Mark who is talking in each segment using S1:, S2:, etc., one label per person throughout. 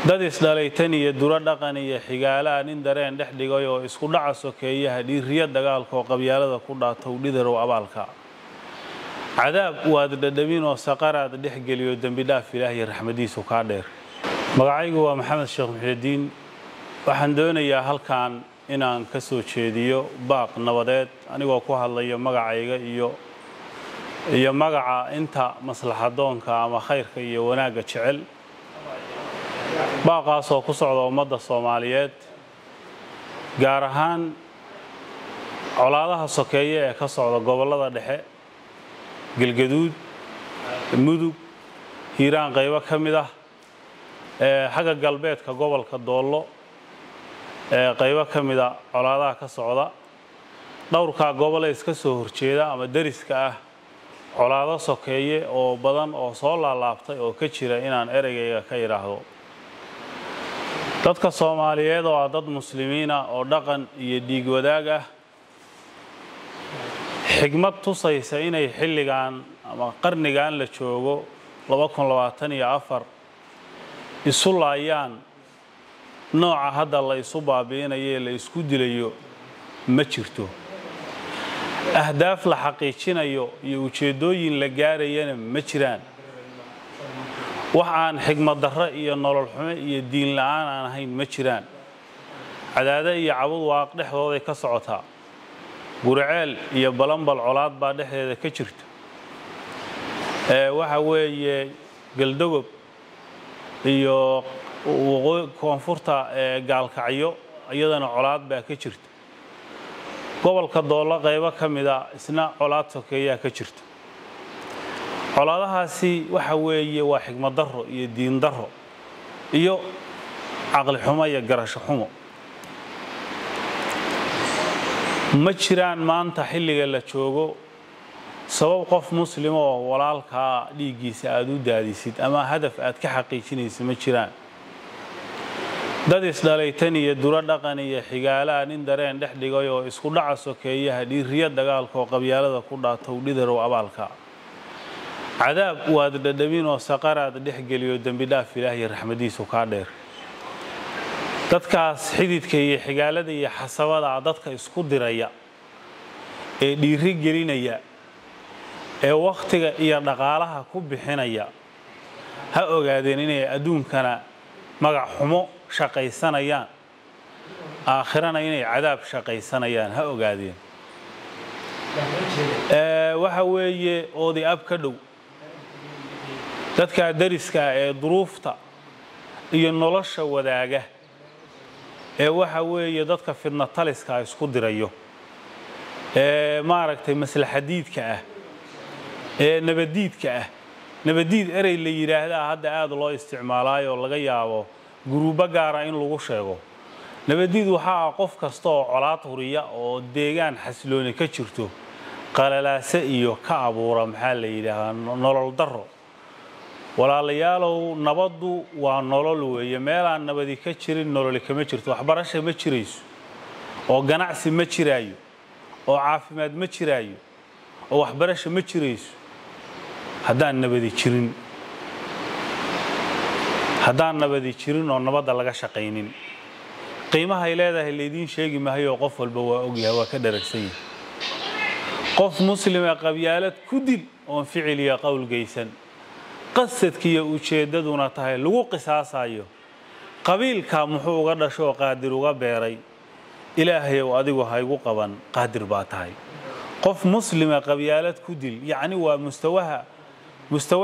S1: dad isdhalaytan iyo duro dhaqan iyo xigaalaha nin dareen dhex dhigay oo isku dhaca sokeeyaha dhiiriya dagaalka oo qabyaalada ku dhaatow dhidarow abaalka cadaab waad dhadhamin oo saqaraad dhex geliyo dambi dhaaf ilaahay raxmadiisu ka dheer magacaygu waa maxamed sheekh muxidiin waxaan doonayaa halkaan inaan ka soo jeediyo baaq nabadeed anigoo ku hadlayo magacayga iyo magaca inta maslaxadoonka ama khayrka iyo wanaagga jecel baaqaas oo ku socda ummadda Soomaaliyeed gaar ahaan colaadaha sokeeye ee ka socda gobolada dhexe Galgaduud Mudug Hiiraan qaybo ka mid ah xagga galbeedka gobolka Doollo qaybo ka mid ah colaadaha ka socda dhowrka gobol iska soo horjeeda ama dariska ah colaado sokeeye oo badan oo soo laalaabtay oo ka jira inaan ereyga ka yiraahdo dadka Soomaaliyeed oo dad muslimiin ah oo dhaqan iyo dhiig wadaag ah xigmad tusaysa inay xilligan ama qarnigan la joogo 2024 isu laayaan nooca hadda la isu baabiinayo la isku dilayo ma jirto ahdaaf la xaqiijinayo iyo ujeedooyin la gaarayana ma jiraan waxaan xigmad darro iyo nolol xumo iyo diin la'aan aan ahayn ma jiraan cadaada iyo cabud waaq dhexdooda ka socota gurceel iyo balanbal colaad baa dhexdeeda ka jirta waxa weeye galdogob iyo koonfurta gaalkacyo iyadana colaad baa ka jirta gobolka Doollo qaybo ka mid ah isna colaad sokeeya ka jirta colaadahaasi waxa weeye waa xigmad darro iyo diin darro iyo aqli xumo iyo garasho xumo ma jiraan maanta xilliga la joogo sabab qof muslim oo walaalka dhiigiisa aad u daadisid ama hadaf aad ka xaqiijinaysid ma jiraan dad isdhalaytan iyo duro dhaqan iyo xigaalaha nin dareen dhex dhigay oo isku dhaca sokeeyaha dhiiriya dagaalka oo qabyaalada ku dhaatow dhidarow abaalka cadaab waad dhadhamin oo saqaraad dhex geliyo dambi dhaaf ilaahay raxmadiisu ka dheer dadkaas xididka iyo xigaalada iyo xasabada dadka isku diraya ee dhiiri gelinaya ee waqtiga iyo dhaqaalaha ku bixinaya ha ogaadeen inay adduunkana magac xumo shaqaysanayaan aakhirana inay cadaab shaqaysanayaan ha ogaadeen waxa weeye oodi ab ka dhow dadka dariska ee duruufta iyo nolosha wadaaga ee waxa weeye dadka fidna taliska isku dirayo maaragtay maslaxadiidka ah nabadiidka ah nabadiid erey la yiraahdo hadda aad loo isticmaalayo laga yaabo guruuba gaar ah in lagu sheego nabadiid waxa qof kasto oo colaad huriya oo deegaan xasilooni ka jirto qalalaase iyo ka abuura maxaa la yiraahdaa nolol darro walaalayaalow nabadu waa nolol weeye meel aan nabadi ka jirin nolol kama jirto waxbarasho ma jirayso oo ganacsi ma jiraayo oo caafimaad ma jiraayo oo waxbarasho ma jirayso haddaan nabadi jirin oo nabada laga shaqaynin qiimaha ay leedahay leedin sheegi maayo qof walba waa ogyahay waa ka dharagsan qof muslim ah qabyaalad ku dil oo ficil iyo qowl geysan qasadkiiyo ujeedaduna tahay lagu qisaasayo qabiilka muxuu uga dhasho qaadir uga beeray ilaahay oo adigu haygu qaban qaadir baa tahay qof muslim ah qabyaalad ku dil yaani waa mustawa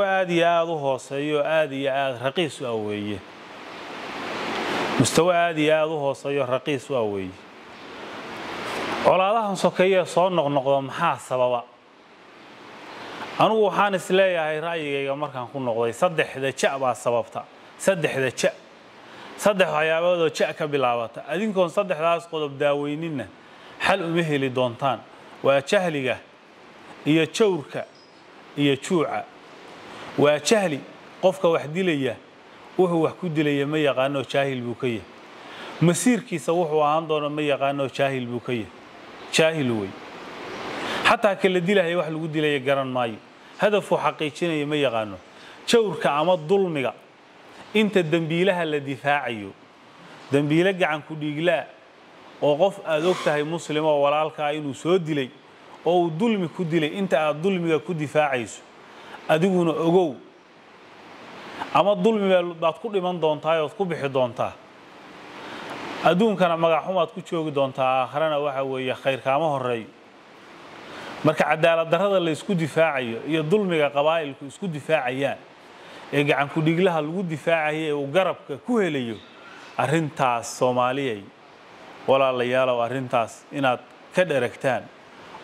S1: aad iyo aad u hooseeyo aad iyo aad raqiis u aweeye mustawa aad iyo aad u hooseeyo raqiis u aweeye colaadahan sokeeye soo noqnoqdo maxaa sababa anigu waxaan isleeyahay raayigayga markaan ku noqday saddexda ja baa sababta saddex waxyaabood oo ja ka bilaabata adinkoon saddexdaas qodob daaweynina xal uma heli doontaan waa jahliga iyo jawrka iyo juuca waa jahli qofka wax dilaya wuxuu wax ku dilaya ma yaqaano jaahil buu ka yahay masiirkiisa wuxuu ahaan doona ma yaqaano jaahil buu ka yahay jaahil way hatta kala dilahay wax lagu dilay garan maayo هدفه حقيقي ما يقانو جورك أما ظلمك inta dambiilaha la difaacayo dambiile gacan ku dhiiglaa oo qof aad og tahay muslim oo walaalka inuu soo dilay oo uu dulmi ku dilay inta aad dulmiga ku difaacayso adiguna ogow ama dulmiga baad ku dhiman doontaa oo ku bixi doontaa adduunkana magac xumaad ku joogi doontaa aakhirana waxa weeye khayr kaama horeey marka cadaalad darrada la isku difaacayo iyo dulmiga qabaa'ilku isku difaacayaan ee gacan ku dhiglaha lagu difaacayay oo garabka ku helayo arrintaas Soomaaliyay walaalayaal oo arrintaas inaad ka dheregtaan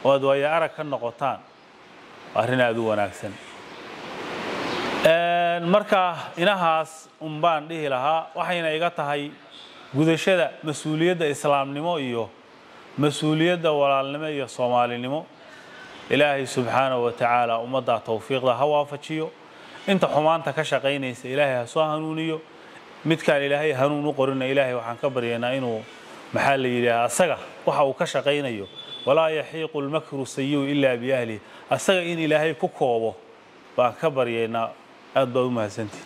S1: oo aad way arag ka noqotaan arrin aad u wanaagsan marka inahaas baan dhihi lahaa waxayna iga tahay gudashada mas'uuliyadda islaamnimo iyo mas'uuliyadda walaalnimo iyo Soomaalinimo ilaahay subhanahu wa ta'ala ummadda tawfiiqda ha waafajiyo inta xumaanta ka shaqeynaysa ilaahay ha soo hanuuniyo midka ilaahay hanuun u qorina ilaahay waxaan ka baryaynaa inuu maxaa la yiraahdaa asaga waxa uu ka shaqeynayo walaa yahiqu al-makru sayyi illa bi ahli asaga in ilaahay ku koobo baan ka baryaynaa aad baa u mahadsantii